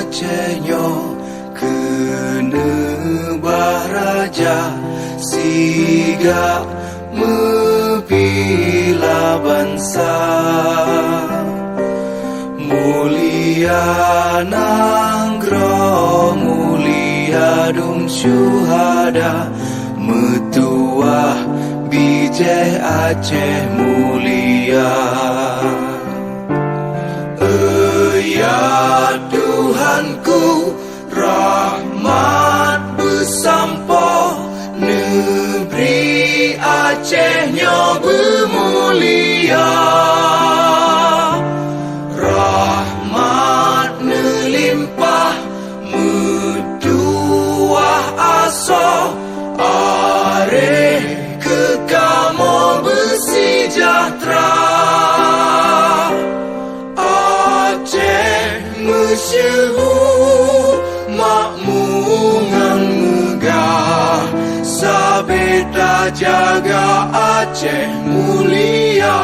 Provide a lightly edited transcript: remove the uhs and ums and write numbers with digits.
Acehnyo kena bahraja siga membela bangsa. Mulia nanggro mulia dum syuhada metuah bijih Aceh mulia. Ya Tuhanku, rahmat bersampo negeri Acehnyo bermulia. Rahmat melimpah metuah aso areh kekamo bersejahtera. Masyhur makmungan megah sabeta jaga Aceh mulia.